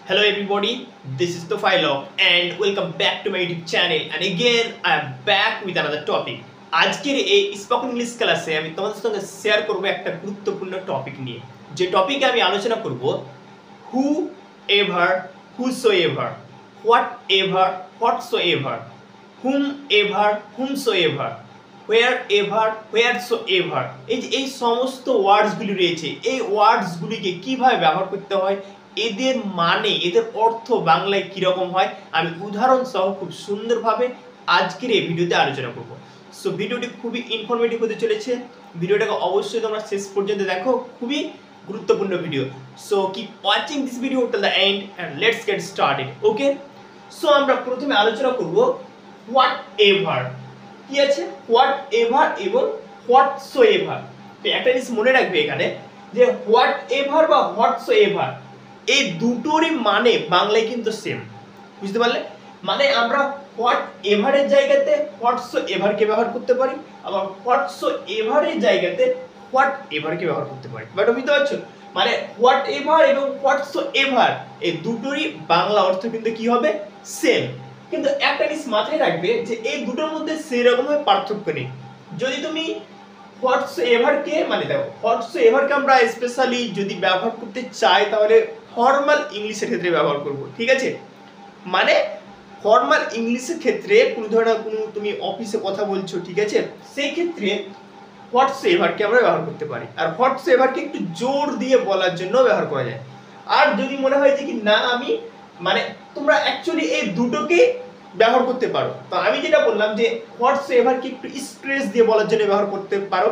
Hello everybody, this is Tofilok and welcome back to my YouTube channel and again I am back with another topic. আজকের এই spoken English ক্লাসে আমি তোমাদের সঙ্গে share করব একটা গুরুত্বপূর্ণ টপিক নিয়ে। যে টপিকে আমি আলোচনা করব whoever, whosoever, whatever, whatsoever, whomever, whomsoever, wherever, wheresoever. এই সমস্ত ওয়ার্ডসগুলি রয়েছে, এই ওয়ার্ডসগুলিকে কিভাবে ব্যবহার করতে হয়, এদের মানে এদের অর্থ বাংলায় কিরকম হয়, আমি উদাহরণ সহ খুব সুন্দরভাবে আজকের এই ভিডিওতে আলোচনা করব। সো ভিডিওটি খুবই ইনফরমেটিভ হতে চলেছে, ভিডিওটাকে অবশ্যই তোমরা শেষ পর্যন্ত দেখো, খুবই গুরুত্বপূর্ণ video. So keep watching this video till the end and let's get started. Okay, so আমরা প্রথমে আলোচনা করব হোয়াট এভার। কি আছে? হোয়াট এভার এবং হোয়াটসোএভার। তো একটা জিনিস মনে রাখবে এখানে যে হোয়াট এভার বা হোয়াটসোএভার এই দুটোরই মানে বাংলায় কিন্তু সেম। বুঝতে পারলে? মানে আমরা হোয়াট এভারের জায়গাতে হোয়াটসোএভারকে ব্যবহার করতে পারি, আবার হোয়াটসোএভারের জায়গাতে হোয়াট এভারকে ব্যবহার করতে পারি। বাট বুঝতে পারছো? মানে হোয়াট এভার এবং হোয়াটসোএভার এই দুটোরই বাংলা অর্থ কিন্তু কি হবে? সেম। কিন্তু একটা জিনিস মাথায় রাখবে যে এই দুটোর মধ্যে সেরকমভাবে পার্থক্য নেই। যদি তুমি হোয়াটসোএভারকে মানে দেখো, হোয়াটসোএভারকে আমরা স্পেশালি যদি ব্যবহার করতে চাই তাহলে ফর্মাল ইংলিশের ক্ষেত্রে ব্যবহার করব। ঠিক আছে? মানে ফর্মাল ইংলিশের ক্ষেত্রে কোনো ধরনের কোনো তুমি অফিসে কথা বলছো, ঠিক আছে, সেই ক্ষেত্রে হোয়াটসোএভারকে আমরা ব্যবহার করতে পারি। আর হোয়াটসোএভারকে একটু জোর দিয়ে বলার জন্য ব্যবহার করা যায়। আর যদি মনে হয় যে কি না আমি মানে তোমরা অ্যাকচুয়ালি এই দুটোকে ব্যবহার করতে পারো, তো আমি যেটা বললাম যে হোয়াটসোএভারকে একটু স্ট্রেস দিয়ে বলার জন্য ব্যবহার করতে পারো।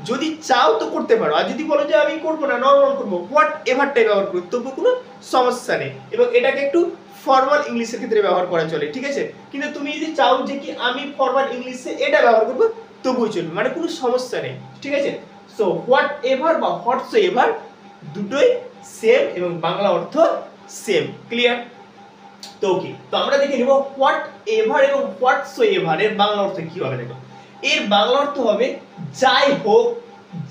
যদি চাও তো করতে পারো, আর যদি বলো যে আমি করবো না, নর্মাল করবো, হোয়াট এভারটাই ব্যবহার করো, তবু কোনো সমস্যা নেই। এবং এটাকে একটু ফর্মাল ইংলিশের ক্ষেত্রে ব্যবহার করা চলে। ঠিক আছে? কিন্তু তুমি যদি চাও যে কি আমি ফর্মাল ইংলিশে এটা ব্যবহার করবো, তবুও চলবে, মানে কোনো সমস্যা নেই। ঠিক আছে? সো হোয়াট এভার বা হোয়াটসোএভার দুটোই সেম এবং বাংলা অর্থ সেম। ক্লিয়ার? তো কি, তো আমরা দেখে নিব হোয়াট এভার এবং হোয়াটসোএভার এর বাংলা অর্থ কি হবে। দেখো, এর বাংলা অর্থ হবে যাই হোক,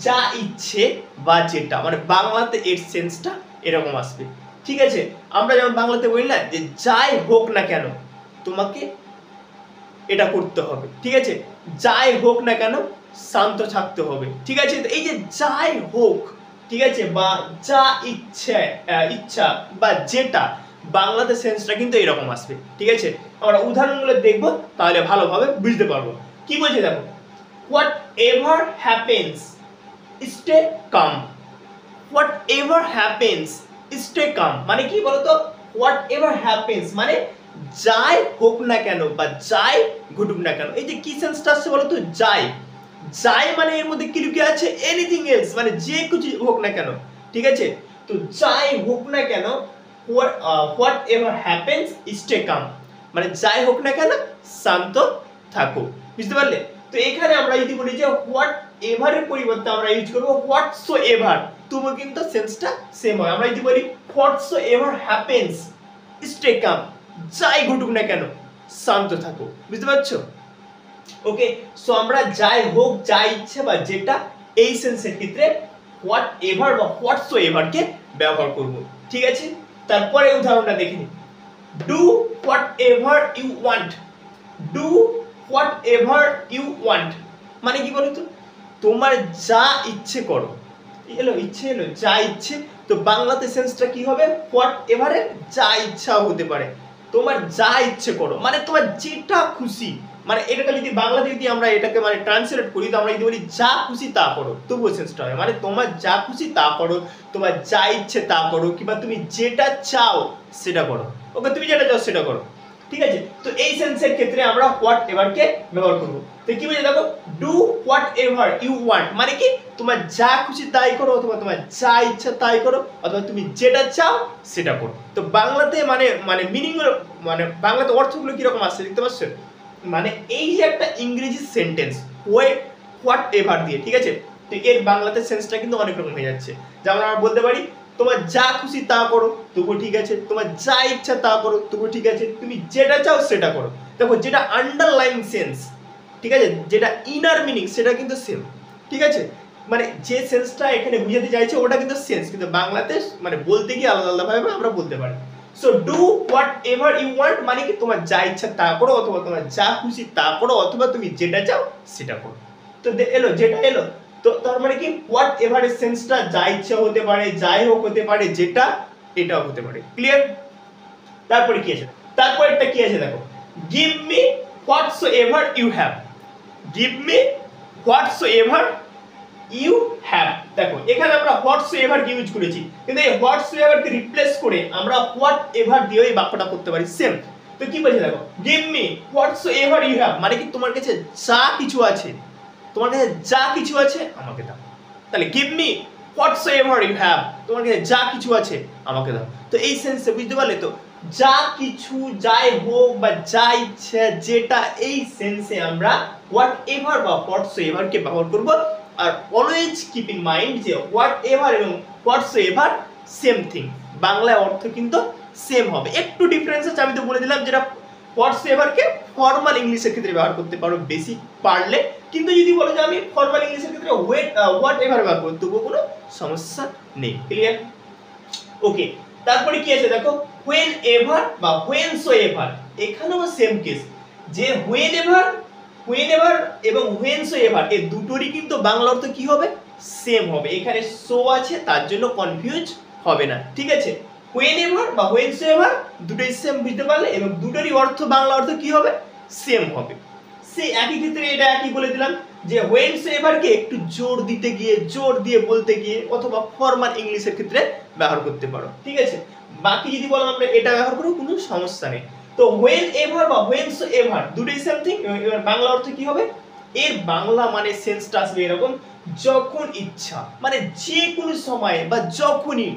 যা ইচ্ছে বা যেটা। মানে বাংলাতে এর সেন্সটা এরকম আসবে। ঠিক আছে? আমরা যেমন বাংলাতে বলি না যে যাই হোক না কেন তোমাকে এটা করতে হবে। ঠিক আছে? যাই হোক না কেন শান্ত থাকতে হবে। ঠিক আছে? তো এই যে যাই হোক, ঠিক আছে, বা যা ইচ্ছা বা যেটা, বাংলাতে সেন্সটা কিন্তু এরকম আসবে। ঠিক আছে? আমরা উদাহরণগুলো দেখবো, তাহলে ভালোভাবে বুঝতে পারবো। কি বলছে দেখো, what ever happens stay calm. What ever happens stay calm মানে কি বলতো? হোয়াট এভার হ্যাপেন্স মানে যাই হোক না কেন বা যাই ঘটুক না কেন। এই যে কি সেন্সটা আসছে বলতো? যাই। যাই মানে এর মধ্যে কি লুকিয়ে আছে? এনিথিং এলস, মানে যে কিছু হোক না কেন। ঠিক আছে? তো যাই হোক না কেন, what ever happens stay calm মানে যাই হোক না কেন শান্ত থাকো। বুঝতে পারলে? তো এখানে আমরা যদি বলি যে হোয়াট এভারের পরিবর্তে আমরা ইউজ করব হোয়াটসোএভার, তবু কিন্তু সেন্সটা সেম হয়। আমরা যদি বলি হোয়াটসোএভার হ্যাপেন্স স্টে কাম, যাই ঘটুক না কেন শান্ত থাকো। বুঝতে পারছো? ওকে, সো আমরা যাই হোক, যা ইচ্ছে বা যেটা, এই সেন্সের ক্ষেত্রে হোয়াট এভার বা হোয়াটসোএভারকে ব্যবহার করব। ঠিক আছে? তারপরে উদাহরণটা দেখে নিই। Do whatever you want. Do whatever you want মানে কি বলতো? তোমার যা ইচ্ছে করো। এলো ইচ্ছে, এলো যা ইচ্ছে। তো বাংলাতে সেন্সটা কি হবে? হোয়াট এভারে যা ইচ্ছা হতে পারে, তোমার যা ইচ্ছে করো মানে তোমার যেটা খুশি। মানে এটাকে যদি বাংলাতে যদি আমরা এটাকে মানে ট্রান্সলেট করি, তো আমরা যদি বলি যা খুশি তা করো, তবুও সেন্সটা হয় মানে তোমার যা খুশি তা করো, তোমার যা ইচ্ছে তা করো, কিংবা তুমি যেটা চাও সেটা করো। ওকে, তুমি যেটা চাও সেটা করো। ঠিক আছে? তো এই সেন্সের ক্ষেত্রে আমরা হোয়াট এভারকে ব্যবহার করব। তো কি বলছে দেখো, do whatever you want মানে কি তোমার যা খুশি তাই করো, অথবা তোমার যা ইচ্ছা তাই করো, অথবা তুমি যেটা চাও সেটা করো। তো বাংলাতে মানে মানে মিনিং মানে বাংলাতে অর্থগুলো কিরকম আসছে দেখতে পাচ্ছ? মানে এই যে একটা ইংরেজি সেন্টেন্স হোয়াট এভার দিয়ে, ঠিক আছে, তো এর বাংলাতে সেন্সটা কিন্তু অনেক রকম হয়ে যাচ্ছে। যেমন আমরা বলতে পারি তোমার যা খুশি তা করো, তবুও ঠিক আছে, তোমার যা ইচ্ছা তা করো, তবুও ঠিক আছে, তুমি যেটা চাও সেটা করো। দেখো, যেটা আন্ডারলাইন সেন্স, ঠিক আছে, যেটা ইনার মিনিং, সেটা কিন্তু সেম। ঠিক আছে? মানে যে সেন্সটা এখানে বুঝাতে চাইছে ওটা কিন্তু সেন্স, কিন্তু বাংলাতে মানে বলতে গিয়ে আলাদা আলাদা ভাবে আমরা বলতে পারি। So do whatever you want মানে কি তোমার যা ইচ্ছা তা করো, অথবা তোমার যা খুশি তা করো, অথবা তুমি যেটা চাও সেটা করো। তো এলো যেটা এলো, তো তার মানে কি হোয়াট এভার এর সেন্সটা যা ইচ্ছা হতে পারে, যাই হোক হতে পারে, যেটা এটাও হতে পারে। ক্লিয়ার? তারপরে কি আছে, তারপরেরটা কি আছে দেখো, give me whatsoever you have. Give me whatsoever you have. দেখো এখানে আমরা হোয়াটসোএভার কে ইউজ করেছি, কিন্তু এই হোয়াটসোএভার কে রিপ্লেস করে আমরা হোয়াট এভার দিয়ে এই বাক্যটা করতে পারি সেম। তো কি বলছে দেখো, give me whatsoever you have মানে কি তোমার কাছে যা কিছু আছে, তোমার কাছে যা কিছু আছে আমাকে দাও। তাহলে give me whatsoever you have, তোমার কাছে যা কিছু আছে আমাকে দাও। তো এই সেন্সে বুঝতে পারলে তো, যা কিছু, যাই হোক বা যা ইচ্ছা যেটা, এই সেন্সে আমরা হোয়াট এভার বা হোয়াটসোএভার কে ব্যবহার করব। Are always keep in mind যে হোয়াট এভার এবং হোয়াটসোএভার সেম থিং, বাংলায় অর্থ কিন্তু সেম হবে, একটু ডিফারেন্স আছে। আমি তো বলে দিলাম যেটা হোয়াটসোএভার কে ফর্মাল ইংলিশের ক্ষেত্রে ব্যবহার করতে পারো বেশি পারলে, কিন্তু যদি বলো যে আমি ফর্মাল ইংলিশের ক্ষেত্রে হোয়াট এভার ব্যবহার করতে তবুও কোনো সমস্যা নেই। ক্লিয়ার? ওকে, তারপরে কি আছে দেখো, হোয়েন এভার বা হোয়েনসোএভার, এখানেও সেম কেস, যে হোয়েন এভার এবং হোয়েনসোএভার এই দুটোরই কিন্তু বাংলা অর্থ কি হবে, সেম হবে। এখানে সো আছে তার জন্য কনফিউজ হবে না, ঠিক আছে? হোয়েন এভার বা হোয়েনসোএভার দুটোই সেম, বুঝতে পারলে, এবং দুটোরই অর্থ বাংলা অর্থ কি হবে, সেম হবে। সেই একই ক্ষেত্রে এটা একই বলে দিলাম যে হোয়েনসোএভার কে একটু জোর দিতে গিয়ে, জোর দিয়ে বলতে গিয়ে, অথবা ফর্মাল ইংলিশের ক্ষেত্রে ব্যবহার করতে পারো, ঠিক আছে? বাকি যদি বলো আমরা এটা ব্যবহার করব কোনো সমস্যা নেই। তো হোয়েন এভার বা হোয়েনসোএভার দুটোই সেম থিং, এবার বাংলা অর্থ কি হবে, এর বাংলা মানে সেন্সটা আসবে এরকম, যখন ইচ্ছা মানে যে কোনো সময়ে বা যখনই,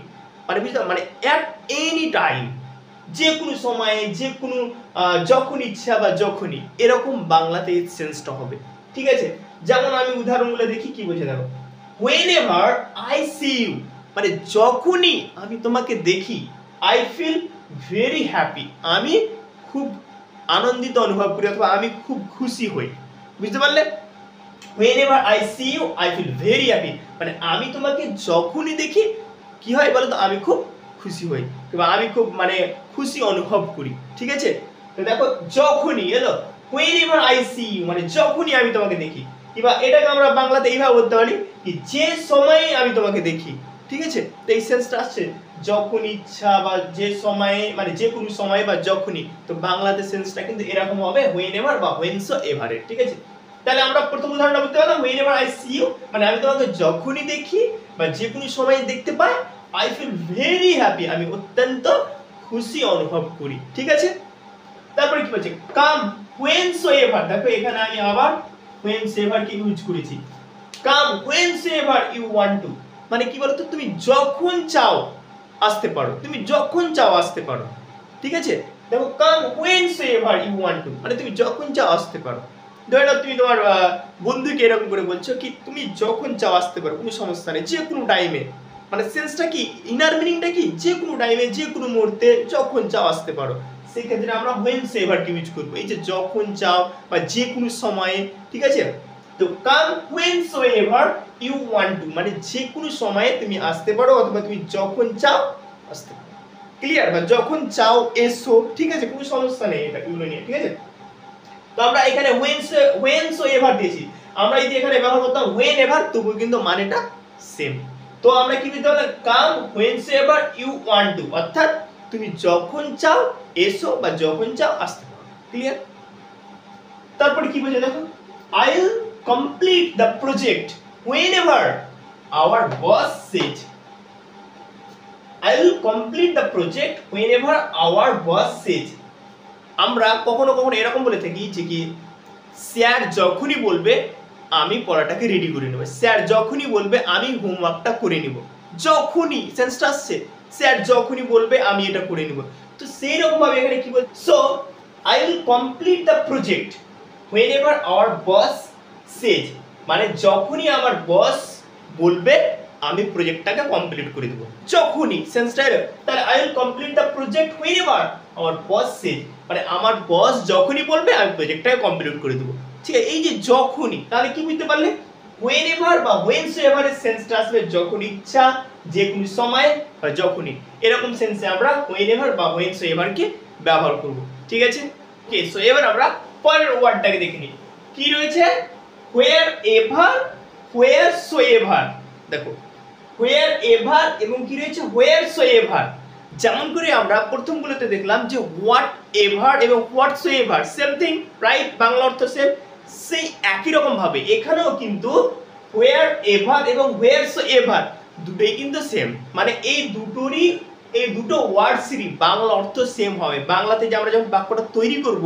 মানে বুঝতে মানে অ্যাট এনি টাইম, যে কোনো সময়ে, যে কোনো যখন ইচ্ছা বা যখনই, এরকম বাংলাতে এই সেন্সটা হবে, ঠিক আছে? যেমন আমি উদাহরণগুলো দেখি কি বলছে দেখো, whenever I see you মানে যখনই আমি তোমাকে দেখি, I feel very happy আমি খুব আনন্দিত অনুভব করি, অথবা আমি খুব খুশি হই, বুঝতে পারলে? whenever I see you I feel very happy মানে আমি তোমাকে যখনই দেখি কি হয় বলো তো, আমি খুব খুশি হই, কিংবা আমি খুব মানে খুশি অনুভব করি, ঠিক আছে? তো দেখো যখনই এলো, whenever I see you মানে যখনই আমি তোমাকে দেখি, কিংবা এটাকে আমরা বাংলাতে এইভাবে বলতে পারি কি যে সময়ে আমি তোমাকে দেখি, ঠিক আছে? তো এই সেন্সটা আসছে যখন ইচ্ছা বা যে সময়ে, মানে যে কোনো সময়ে বা যখনই। তো বাংলাতে সেন্সটা কিন্তু এরকম হবে whenever বা whensoever, ঠিক আছে? তাহলে আমরা প্রথম উদাহরণটা বলতে পারলাম whenever I see you মানে আমি তোমাকে যখনই দেখি বা যে কোনো সময় দেখতে পাই, I feel very happy আমি অত্যন্ত খুশি অনুভব করি, ঠিক আছে? তারপরে কি বলছে, come whensoever, দেখো এখানে আমি আবার whensoever কে ইউজ করেছি। come whensoever you want to মানে কি বলতো, তুমি যখন চাও আসতে পারো, তুমি যখন চাও আসতে পারো, ঠিক আছে? দেখো come whensoever you want to মানে তুমি যখন চাও আসতে পারো। ধরে নাও তুমি তোমার বন্ধুকে এরকম করে বলছো কি তুমি যখন চাও আসতে পারো, কোনো সমস্যা নেই, যে কোনো টাইমে, মানে সেন্সটা কি, ইনার মিনিংটা কি, যে কোনো টাইমে, যে কোনো মুহূর্তে, যখন চাও আসতে পারো। সেই ক্ষেত্রে আমরা whensoever কে ইউজ করব, এই যে যখন চাও বা যে কোনো সময়ে, ঠিক আছে? তো come whensoever you want to মানে যে কোনো সময়ে তুমি আসতে পারো, অথবা তুমি যখন চাও আসতে পারো। ক্লিয়ার? বা যখন চাও এসো, ঠিক আছে? কোনো সমস্যা নেই এটা এগুলো নিয়ে, ঠিক আছে? তো আমরা এখানে whensoever দিয়েছি, আমরা যদি এখানে ব্যবহার করতাম whenever তবু কিন্তু মানেটা সেম। তো আমরা কি বলতে পারলাম, come whensoever you want to অর্থাৎ তুমি যখন চাও এসো বা যখন চাও আসতে পারো। ক্লিয়ার? তারপরে কি বলছে দেখো, I'll complete the project whenever our boss says, I'll complete the project whenever our boss says আমরা কখনো কখনো এরকম বলে থাকি যে কি স্যার যখনই বলবে আমি পড়াটাকে রেডি করে নেব, স্যার যখনই বলবে আমি হোমওয়ার্কটা করে নিব, যখনই সেন্সটা আসছে, স্যার যখনই বলবে আমি এটা করে নিব। তো সেই রকম ভাবে এখানে কি বল, so I will complete the project whenever our boss says মানে যখনই আমার বস বলবে আমি প্রজেক্টটাকে কমপ্লিট করে দেব, যখনই সেন্সটা এলো। তাহলে I will complete the project whenever our boss says মানে আমার বস যখনই বলবে আমি প্রজেক্টটাকে কমপ্লিট করে দেব, ঠিক আছে? এই যে যখনই, তাহলে কি বুঝতে পারলে, whenever বা whensoever এর সেন্সটা আসবে যখন ইচ্ছা, যে কোনো সময় বা যখনই, এরকম সেন্সে আমরা whenever বা whensoever কে ব্যবহার করব। ঠিক আছে? ওকে, সো এবার আমরা পরের ওয়ার্ডটাকে দেখে নিই। কি রয়েছে? wherever wheresoever। দেখো wherever এবং কি রয়েছে wheresoever। যেমন করে আমরা প্রথমগুলোতে দেখলাম যে হোয়াট এভার এবং হোয়াটসোএভার সেম থিং, রাইট? বাংলা অর্থ সেম। সেই একই রকম ভাবে এখানেও কিন্তু wherever এবং wheresoever দুটোই কিন্তু সেম, মানে এই দুটো ওয়ার্ডসেরই বাংলা অর্থ সেম হবে। বাংলাতে যে আমরা যখন বাক্যটা তৈরি করব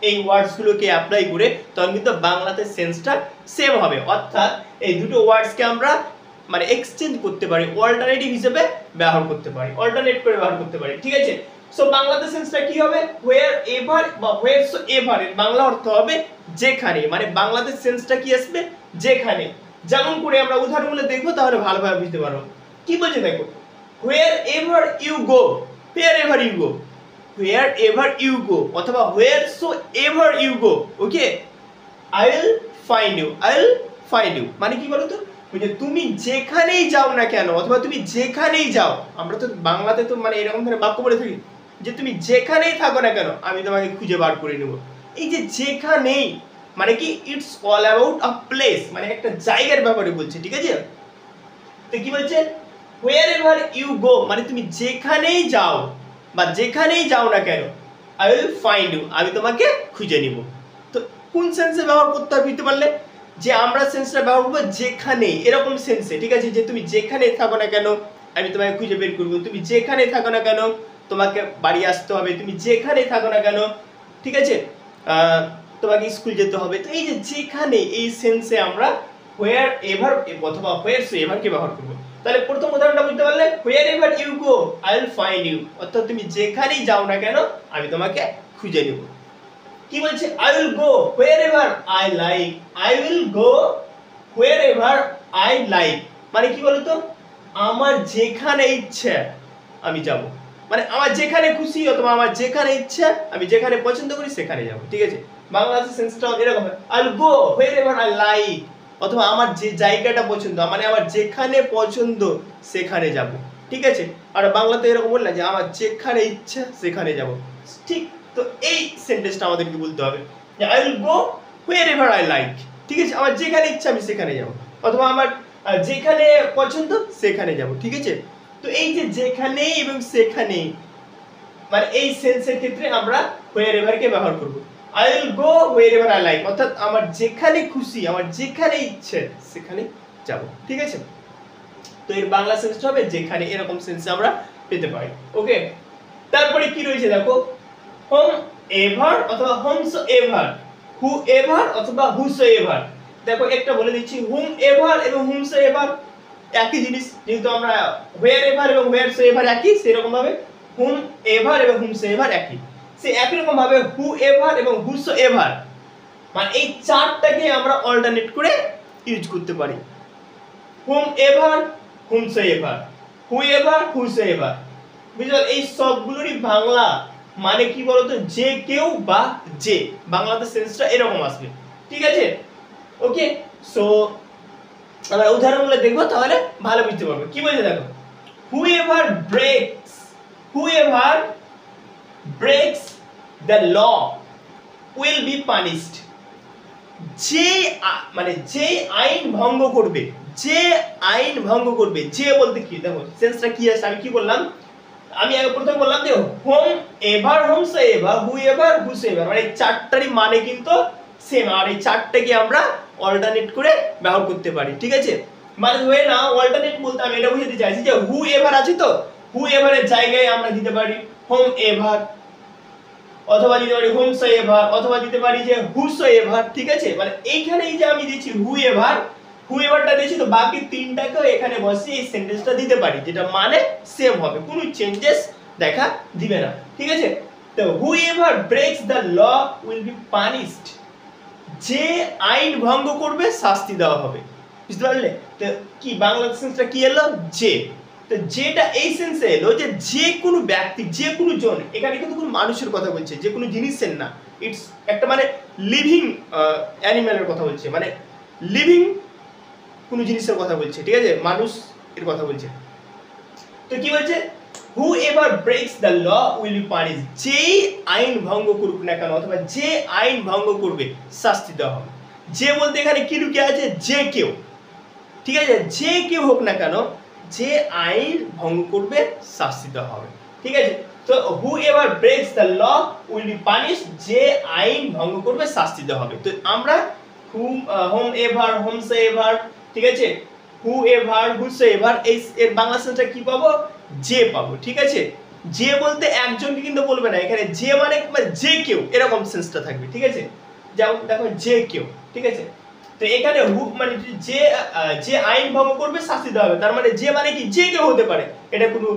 এই ওয়ার্ডসগুলোকে অ্যাপ্লাই করে, তখন কিন্তু বাংলাতে সেন্সটা সেম হবে। অর্থাৎ এই দুটো ওয়ার্ডসকে আমরা মানে এক্সচেঞ্জ করতে পারি, অল্টারনেটিভ হিসেবে ব্যবহার করতে পারি, অল্টারনেট করে ব্যবহার করতে পারি। ঠিক আছে? সো বাংলাতে সেন্সটা কি হবে? wherever বা wheresoever এর বাংলা অর্থ হবে যেখানে, মানে বাংলাতে সেন্সটা কি আসবে? যেখানে। যেমন করে আমরা উদাহরণগুলো দেখব, তাহলে ভালোভাবে বুঝতে পারবো। কি বলছে দেখো, wherever you go, wherever you go, wherever you go অথবা wheresoever you go, okay, I will find you, I will find you মানে কি বলো তো? যে তুমি যেখানেই যাও না কেন অথবা তুমি যেখানেই যাও, আমরা তো বাংলাতে তো মানে এরকম ধরনের বাক্য বলে থাকি যে তুমি যেখানেই থাকো না কেন আমি তোমাকে খুঁজে বার করে নেব। এই যে যেখানেই মানে কি, it's all about a place, মানে একটা জায়গার ব্যাপারে বলছে। ঠিক আছে? তো কি বলছে? wherever you go মানে তুমি যেখানেই যাও বা যেখানেই যাও না কেন, I will find you আমি তোমাকে খুঁজে নিব। তো কোন সেন্সে ব্যবহার করতে হবে বুঝতে পারলে? যে আমরা সেন্সটা ব্যবহার করব যেখানে, এরকম সেন্সে। ঠিক আছে? যে তুমি যেখানে থাকো না কেন আমি তোমাকে খুঁজে বের করব, তুমি যেখানে থাকো না কেন তোমাকে বাড়ি আসতে হবে, তুমি যেখানে থাকো না কেন, ঠিক আছে, তোমাকে স্কুল যেতে হবে। তো এই যে যেখানে, এই সেন্সে আমরা wherever অথবা wheresoever কে ব্যবহার করব। তাহলে প্রথম উদাহরণটা বুঝতে পারলে, wherever you go I will find you অর্থাৎ তুমি যেখানেই যাও না কেন আমি তোমাকে খুঁজে নেব। কি বলছে? I will go wherever I like, I will go wherever I like মানে কি বলতো? আমার যেখানে ইচ্ছা আমি যাব, মানে আমার যেখানে খুশি অথবা আমার যেখানে ইচ্ছা আমি যেখানে পছন্দ করি সেখানে যাব। ঠিক আছে? বাংলাতে সেন্সটা এরকম হয়, I will go wherever I like অথবা আমার যে জায়গাটা পছন্দ, মানে আমার যেখানে পছন্দ সেখানে যাব। ঠিক আছে? আর বাংলাতে এরকম বললা যে আমার যেখানে ইচ্ছা সেখানে যাব। ঠিক? তো এই সেন্টেন্সটা আমাদেরকে বলতে হবে যে I will go wherever I like। ঠিক আছে? আমার যেখানে ইচ্ছা আমি সেখানে যাব অথবা আমার যেখানে পছন্দ সেখানে যাব। ঠিক আছে? তো এই যে যেখানে এবং সেখানে মানে এই সেন্সের ক্ষেত্রে আমরা wherever কে ব্যবহার করব। I will go wherever I like অর্থাৎ আমার যেখানে খুশি, আমার যেখানে ইচ্ছে সেখানে যাব। ঠিক আছে? তো এর বাংলা সেন্সটা হবে যেখানে, এরকম সেন্সে আমরা পেতে পারি। ওকে, তারপরে কি রয়েছে দেখো, whomever অথবা whomsoever, whoever অথবা whosoever। দেখো একটা বলে দিচ্ছি, whomever এবং whomsoever একই জিনিস, যেহেতু আমরা wherever এবং wheresoever একই, সেরকম ভাবে whomever এবং whomsoever একই। সে একই রকম ভাবে whoever এবং whosoever মানে এই চারটাকে আমরা অল্টারনেট করে ইউজ করতে পারি। whomever whomsoever, whoever whosoever, বুঝলে? এই সবগুলোরই বাংলা মানে কি বলতো? যে কেউ বা যে, বাংলাতে সেন্সটা এরকম আসবে। ঠিক আছে? ওকে, সো আমরা উদাহরণগুলো দেখবো তাহলে ভালো বুঝতে পারবে। কি বলছে দেখো, whoever breaks the law will be punished। যে মানে যে আইন ভঙ্গ করবে, যে আইন ভঙ্গ করবে, যে বলতে কি দেখো সেন্সটা কি আছে আমি কি বললাম, আমি আগে প্রথমে বললাম যে whomever whomsoever whoever whosoever মানে এই চারটারই মানে কিন্তু সেম, আর এই চারটাকে আমরা অল্টারনেট করে ব্যবহার করতে পারি। ঠিক আছে? মানে হয়ে না অল্টারনেট বলতে আমি এটা বুঝাতে চাইছি যে whoever আছে তো whoever এর জায়গায় আমরা দিতে পারি whomever অথবা দিতে পারি whomsoever অথবা দিতে পারি যে whosoever। ঠিক আছে? মানে এইখানেই যে আমি দিয়েছি whoeverটা দিয়েছি, তো বাকি তিনটাকে এখানে বসিয়ে এই সেন্টেন্সটা দিতে পারি, যেটা মানে সেম হবে, কোনো চেঞ্জেস দেখা দিবে না। ঠিক আছে? তো whoever breaks the law will be punished, যে আইন ভঙ্গ করবে শাস্তি দেওয়া হবে। বুঝতে পারলে? তো কি বাংলা সেন্সটা কি এলো? যে। তো যেটা এই সেন্সে এলো যে যে কোনো ব্যক্তি, যে কোনো জন, এখানে কিন্তু কোনো মানুষের কথা বলছে, যে কোনো জিনিসের না, ইটস একটা মানে লিভিং অ্যানিম্যালের কথা বলছে, মানে লিভিং কোনো জিনিসের কথা বলছে, ঠিক আছে, মানুষ এর কথা বলছে। তো কি বলছে, whoever breaks the law will be punish, যে আইন ভঙ্গ করুক না কেন অথবা যে আইন ভঙ্গ করবে শাস্তি দেওয়া হবে। যে বলতে এখানে কি লুকিয়ে আছে, যে কেউ, ঠিক আছে, যে কেউ হোক না কেন যে আইন ভঙ্গ করবে শাস্তি দেওয়া হবে, ঠিক আছে। তো whoever breaks the law will be punish, যে আইন ভঙ্গ করবে শাস্তি দেওয়া হবে। তো আমরা হোম এভার, হোমসে এভার, ঠিক আছে, হু এভার, হুসে এভার, এই এর বাংলা সেন্সটা কি পাবো, যে পাবো, ঠিক আছে। যে বলতে একজনকে কিন্তু বলবে না, এখানে যে মানে যে কেউ এরকম সেন্সটা থাকবে, ঠিক আছে। যেমন দেখো যে কেউ, ঠিক আছে। তো এখানে হু মানে যে যে আইন ভঙ্গ করবে শাস্তি দেওয়া হবে, তার মানে যে মানে কি, যে কেউ হতে পারে। এটা কোনো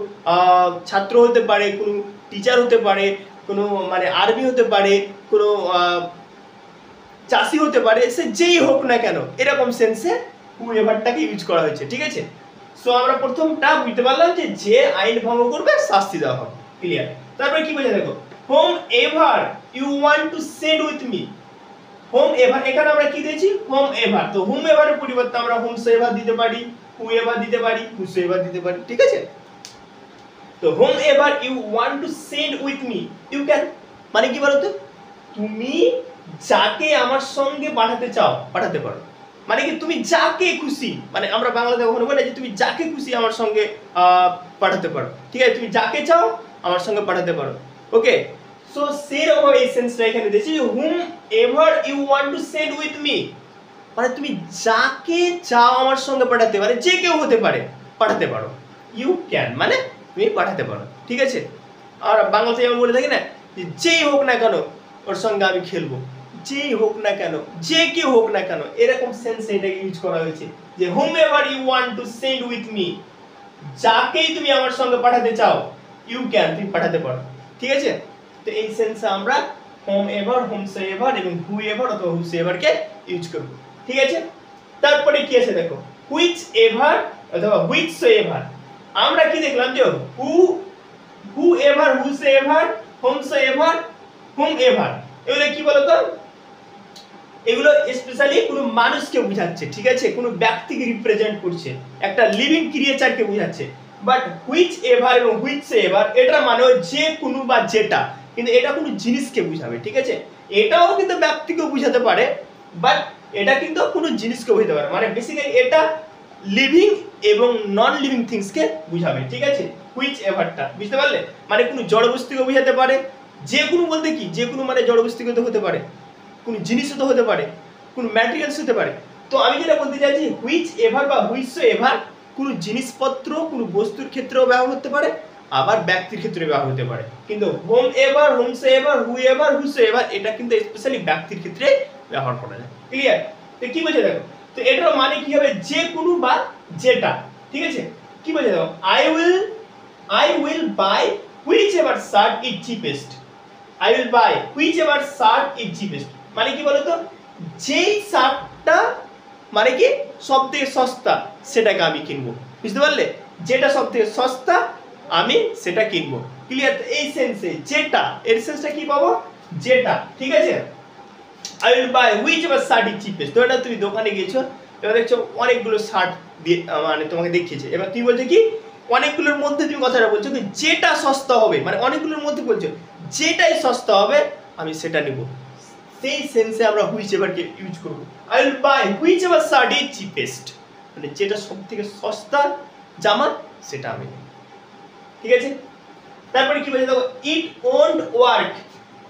ছাত্র হতে পারে, কোনো টিচার হতে পারে, কোনো মানে আর্মি হতে পারে, কোনো চাষি হতে পারে, সে যেই হোক না কেন, এরকম সেন্সে হু এভারটাকে ইউজ করা হয়েছে, ঠিক আছে। সো আমরা প্রথমটা বুঝতে পারলাম যে আইন ভঙ্গ করবে শাস্তি দেওয়া হবে, ক্লিয়ার। তারপরে কি বোঝা, দেখো whomever you want to send with me, whomever, এখানে আমরা কি দিয়েছি, হোম এভার। তো হোম এভারের পরিবর্তে আমরা হোমসে এভার দিতে পারি, হু এভার দিতে পারি, হুসে এভার দিতে পারি, ঠিক আছে। তো whomever you want to send with me, you can মানে কি বলতো, তুমি যাকে আমার সঙ্গে পাঠাতে চাও পাঠাতে পারো। মানে কি তুমি যাকে খুশি, মানে আমরা বাংলাতে কখনো বলে যে তুমি যাকে খুশি আমার সঙ্গে পাঠাতে পারো, ঠিক আছে, তুমি যাকে চাও আমার সঙ্গে পাঠাতে পারো, ওকে। সো সেরকম এই সেন্সটা এখানে দিয়েছি, whomever you want to send with me, মানে তুমি যাকে চাও আমার সঙ্গে পাঠাতে পারে, যে কেউ হতে পারে, পাঠাতে পারো। ইউ ক্যান মানে তুমি পাঠাতে পারো, ঠিক আছে। আর বাংলাতে যেমন বলে থাকি না, যেই হোক না কেন ওর সঙ্গে আমি খেলবো, যেই হোক না কেন, যে কেউ হোক না কেন, এরকম সেন্সে এটাকে ইউজ করা হয়েছে যে whomever you want to send with me, যাকেই তুমি আমার সঙ্গে পাঠাতে চাও ইউ ক্যান তুমি পাঠাতে পারো, ঠিক আছে। তো এই সেন্সে আমরা হোম এভার, হোমসে এভার এবং হু এভার অথবা হুসে এভারকে ইউজ করব, ঠিক আছে। তারপরে কি আছে দেখো, হুইচ এভার অথবা হুইচসো এভার। আমরা কি দেখলাম যে whoever, whosoever, whomsoever, whomever, এগুলো কি বলতো, এগুলো স্পেশালি কোনো মানুষকে বোঝাচ্ছে, ঠিক আছে, কোনো ব্যক্তিকে রিপ্রেজেন্ট করছে, একটা লিভিং ক্রিয়েচারকে বোঝাচ্ছে। বাট হুইচ এভার এবং হুইচ এভার এটা মানে যে কোনো বা যেটা, কিন্তু এটা কোনো জিনিসকে বোঝাবে, ঠিক আছে। এটাও কিন্তু ব্যক্তিকে বোঝাতে পারে, বাট এটা কিন্তু কোনো জিনিসকে বোঝাতে পারে, মানে বেসিক্যালি এটা লিভিং এবং নন লিভিং থিংসকে বোঝাবে, ঠিক আছে। হুইচ এভারটা বুঝতে পারলে, মানে কোনো জড় বস্তুকে বোঝাতে পারে, যে কোনো বলতে কি, যে কোনো মানে জড় বস্তুকে তো হতে পারে, কোনো জিনিসও তো হতে পারে, কোনো ম্যাটেরিয়ালস হতে পারে। তো আমি যেটা বলতে চাইছি, হুইচ এভার বা হুইচসো এভার কোনো জিনিসপত্র, কোনো বস্তুর ক্ষেত্রেও ব্যবহার হতে পারে, আবার ব্যক্তির ক্ষেত্রে ব্যবহার হতে পারে। কিন্তু whomever, whomsoever, whoever, whosoever এটা কিন্তু স্পেশালি ব্যক্তির ক্ষেত্রে ব্যবহার করা যায়, ক্লিয়ার। তো কি বলছে দেখো, তো এটার মানে কি হবে, যে কোনো বা যেটা, ঠিক আছে। কি বলছে দেখো, I will buy whichever shirt is cheapest, I will buy whichever shirt is cheapest, মানে কি বলতো, যেই শার্টটা মানে কি সবথেকে সস্তা সেটাকে আমি কিনবো, বুঝতে পারলে, যেটা সবথেকে সস্তা আমি সেটা কিনবো, ক্লিয়ার। এই সেন্সে যেটা, এর সেন্সটা কি পাবো, যেটা, ঠিক আছে। I will buy whichever shirt is cheapest, তো এটা তুমি দোকানে গিয়েছো, এবার দেখছো অনেকগুলো শার্ট মানে তোমাকে দেখিয়েছে, এবার তুমি বলছো কি, অনেকগুলোর মধ্যে তুমি কথাটা বলছো কি যেটা সস্তা হবে, মানে অনেকগুলোর মধ্যে বলছো যেটাই সস্তা হবে আমি সেটা নিব, সেই সেন্সে আমরা হুইচএভারকে ইউজ করব। I will buy whichever shirt is cheapest, মানে যেটা সবথেকে সস্তা জামা সেটা আমি নেব, ঠিক আছে। তারপরে কি বলছে দেখো, it won't work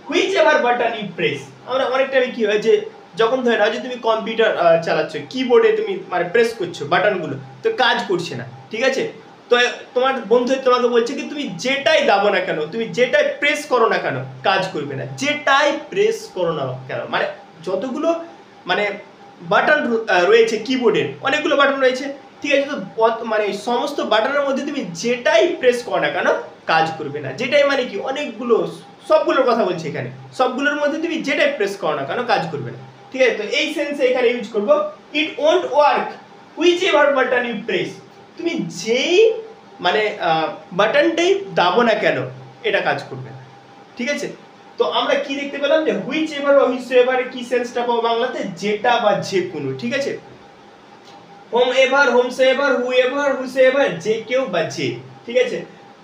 whichever button you press. আমরা অনেক টাইমে কি হয় যে যখন ধরে নাও যে তুমি কম্পিউটার চালাচ্ছ, কিবোর্ডে তুমি মানে প্রেস করছো বাটনগুলো, তো কাজ করছে না, ঠিক আছে। তো তোমার বন্ধু তোমাকে বলছে কি তুমি যেটাই দাবো না কেন, তুমি যেটাই প্রেস করো না কেন কাজ করবে না, যেটাই প্রেস করো না কেন, মানে যতগুলো মানে বাটন রয়েছে কিবোর্ডের, অনেকগুলো বাটন রয়েছে, ঠিক আছে। তো মানে সমস্ত বাটনের মধ্যে তুমি যেটাই প্রেস করো না কেন কাজ করবে না, যেটাই মানে কি অনেকগুলো, সবগুলোর কথা বলছি এখানে, সবগুলোর মধ্যে তুমি যেটাই প্রেস করো না কেন কাজ করবে না, ঠিক আছে। তো এই সেন্সে এখানে ইউজ করব, it won't work whichever button you press, তুমি যেই মানে বাটনটাই দাবো না কেন এটা কাজ করবে না, ঠিক আছে। তো আমরা কি দেখতে পেলাম যে হুইচএভার বা হুইচএভার কি সেন্সটা পাবো বাংলাতে, যেটা বা যে কোনো, ঠিক আছে। হোম এভার, হোমসেভার, হুএভার, হুসেভার, যে কেউ বা যে, ঠিক আছে।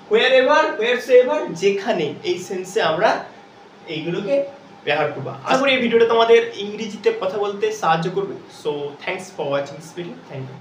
হোয়ার এভার, হোয়ারসেভার, যেখানে, এই সেন্সে আমরা এইগুলোকে ব্যবহার করব। আশা করি এই ভিডিওটা তোমাদের ইংরেজিতে কথা বলতে সাহায্য করবে। So thanks for watching this video. Thank you.